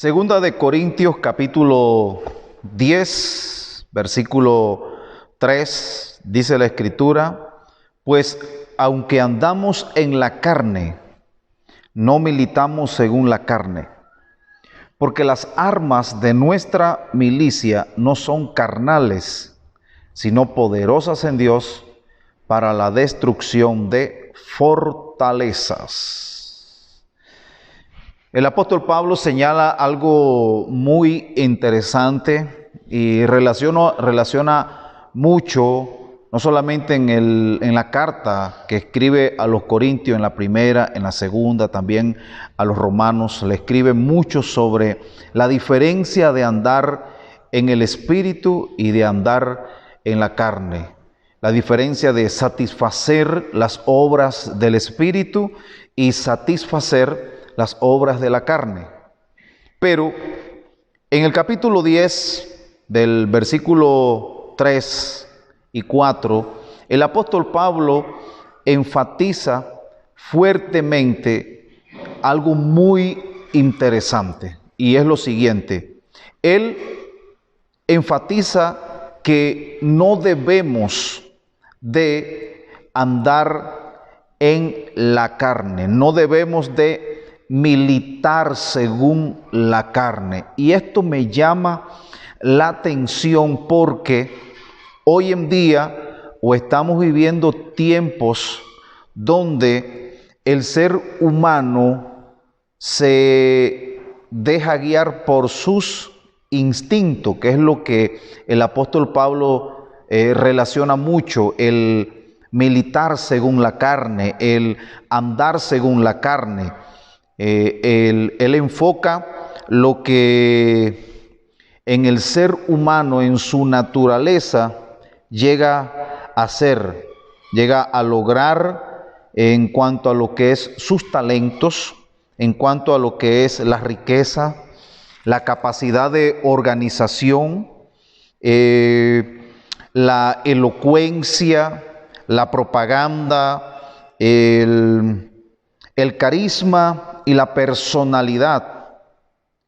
Segunda de Corintios capítulo 10, versículo 3, dice la Escritura: pues aunque andamos en la carne, no militamos según la carne, porque las armas de nuestra milicia no son carnales, sino poderosas en Dios para la destrucción de fortalezas. El apóstol Pablo señala algo muy interesante y relaciona mucho, no solamente en la carta que escribe a los Corintios, en la primera, en la segunda, también a los romanos, le escribe mucho sobre la diferencia de andar en el espíritu y de andar en la carne. La diferencia de satisfacer las obras del espíritu y satisfacer las obras de la carne. Pero en el capítulo 10, del versículo 3 y 4, el apóstol Pablo enfatiza fuertemente algo muy interesante, y es lo siguiente. Él enfatiza que no debemos de andar en la carne, no debemos de militar según la carne. Y esto me llama la atención porque hoy en día estamos viviendo tiempos donde el ser humano se deja guiar por sus instintos, que es lo que el apóstol Pablo relaciona mucho: el militar según la carne, el andar según la carne. Él enfoca lo que en el ser humano, en su naturaleza, llega a ser, llega a lograr en cuanto a lo que es sus talentos, en cuanto a lo que es la riqueza, la capacidad de organización, la elocuencia, la propaganda, el carisma y la personalidad,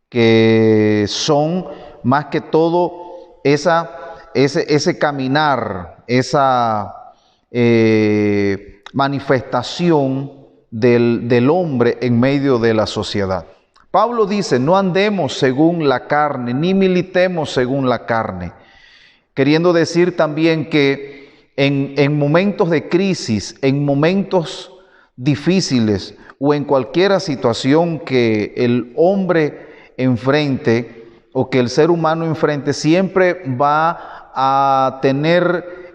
que son más que todo ese caminar, esa manifestación del hombre en medio de la sociedad. Pablo dice: no andemos según la carne, ni militemos según la carne, queriendo decir también que en momentos de crisis, en momentos difíciles o en cualquier situación que el hombre enfrente o que el ser humano enfrente, siempre va a tener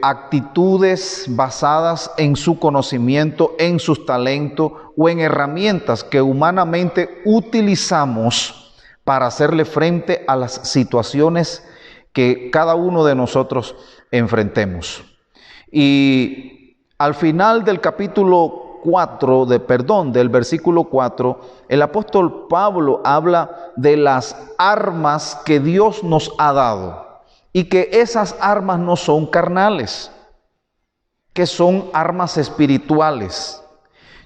actitudes basadas en su conocimiento, en sus talentos o en herramientas que humanamente utilizamos para hacerle frente a las situaciones que cada uno de nosotros enfrentemos. Y al final del capítulo 4, del versículo 4, el apóstol Pablo habla de las armas que Dios nos ha dado y que esas armas no son carnales, que son armas espirituales.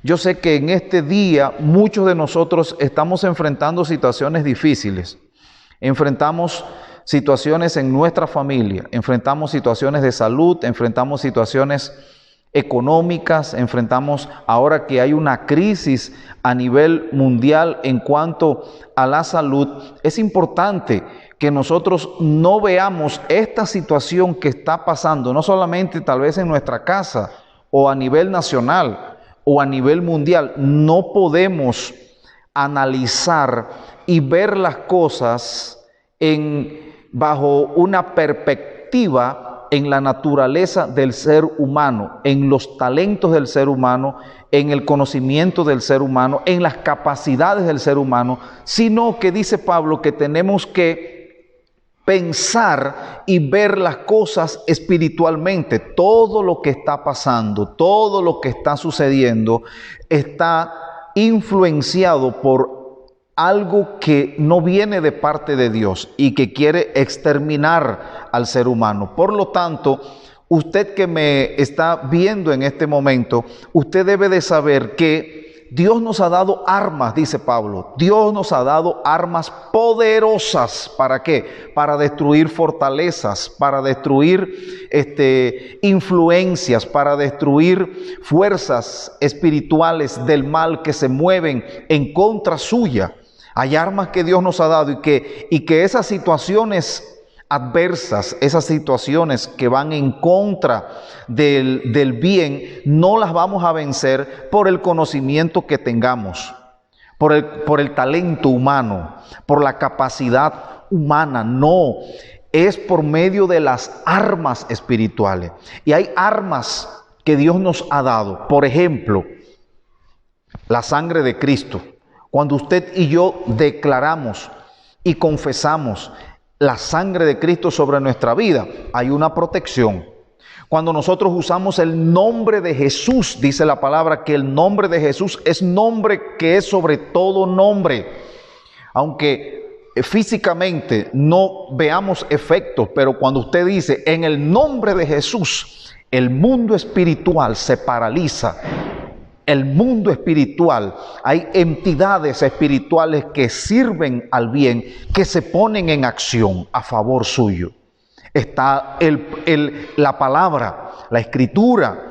Yo sé que en este día muchos de nosotros estamos enfrentando situaciones difíciles, enfrentamos situaciones en nuestra familia, enfrentamos situaciones de salud, enfrentamos situaciones económicas, enfrentamos ahora que hay una crisis a nivel mundial en cuanto a la salud. Es importante que nosotros no veamos esta situación que está pasando, no solamente tal vez en nuestra casa o a nivel nacional o a nivel mundial. No podemos analizar y ver las cosas bajo una perspectiva en la naturaleza del ser humano, en los talentos del ser humano, en el conocimiento del ser humano, en las capacidades del ser humano, sino que dice Pablo que tenemos que pensar y ver las cosas espiritualmente. Todo lo que está pasando, todo lo que está sucediendo, está influenciado por algo que no viene de parte de Dios y que quiere exterminar al ser humano. Por lo tanto, usted que me está viendo en este momento, usted debe de saber que Dios nos ha dado armas, dice Pablo. Dios nos ha dado armas poderosas. ¿Para qué? Para destruir fortalezas, para destruir influencias, para destruir fuerzas espirituales del mal que se mueven en contra suya. Hay armas que Dios nos ha dado y que esas situaciones adversas, esas situaciones que van en contra del bien, no las vamos a vencer por el conocimiento que tengamos, por el talento humano, por la capacidad humana. No, es por medio de las armas espirituales. Y hay armas que Dios nos ha dado. Por ejemplo, la sangre de Cristo. Cuando usted y yo declaramos y confesamos la sangre de Cristo sobre nuestra vida, hay una protección. Cuando nosotros usamos el nombre de Jesús, dice la palabra que el nombre de Jesús es nombre que es sobre todo nombre. Aunque físicamente no veamos efectos, pero cuando usted dice en el nombre de Jesús, el mundo espiritual se paraliza. El mundo espiritual, hay entidades espirituales que sirven al bien, que se ponen en acción a favor suyo. Está la palabra, la escritura.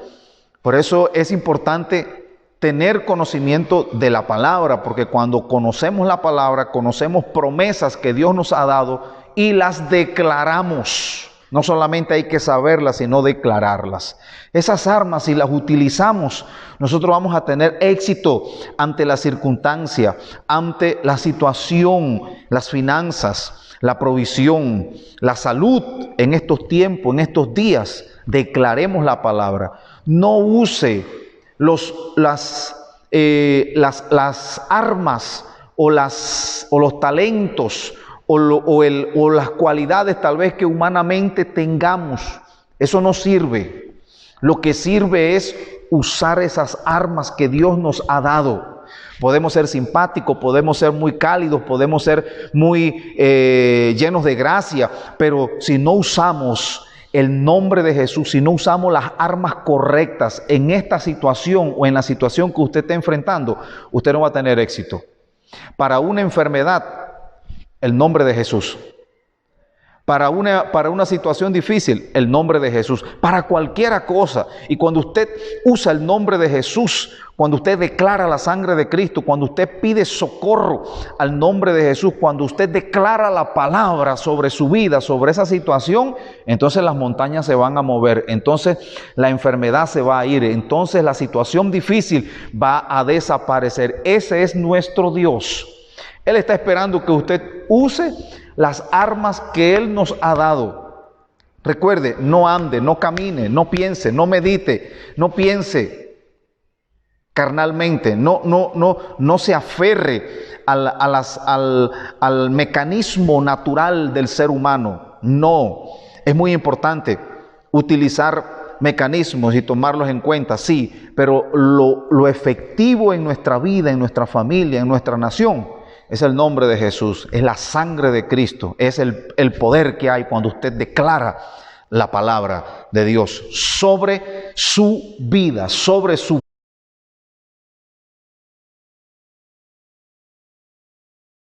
Por eso es importante tener conocimiento de la palabra, porque cuando conocemos la palabra, conocemos promesas que Dios nos ha dado y las declaramos. No solamente hay que saberlas, sino declararlas. Esas armas, si las utilizamos, nosotros vamos a tener éxito ante la circunstancia, ante la situación, las finanzas, la provisión, la salud en estos tiempos, en estos días. Declaremos la palabra. No use las armas o los talentos o las cualidades tal vez que humanamente tengamos. Eso no sirve. Lo que sirve es usar esas armas que Dios nos ha dado. Podemos ser simpáticos, podemos ser muy cálidos, podemos ser muy llenos de gracia, pero si no usamos el nombre de Jesús, si no usamos las armas correctas en esta situación o en la situación que usted está enfrentando, usted no va a tener éxito. Para una enfermedad, el nombre de Jesús. Para una situación difícil, el nombre de Jesús. Para cualquier cosa. Y cuando usted usa el nombre de Jesús, cuando usted declara la sangre de Cristo, cuando usted pide socorro al nombre de Jesús, cuando usted declara la palabra sobre su vida, sobre esa situación, entonces las montañas se van a mover, entonces la enfermedad se va a ir, entonces la situación difícil va a desaparecer. Ese es nuestro Dios. Él está esperando que usted use las armas que Él nos ha dado. Recuerde, no ande, no camine, no piense, no medite, no piense carnalmente, no se aferre al mecanismo natural del ser humano. No, es muy importante utilizar mecanismos y tomarlos en cuenta, sí, pero lo efectivo en nuestra vida, en nuestra familia, en nuestra nación, es el nombre de Jesús, es la sangre de Cristo, es el poder que hay cuando usted declara la palabra de Dios sobre su vida, sobre su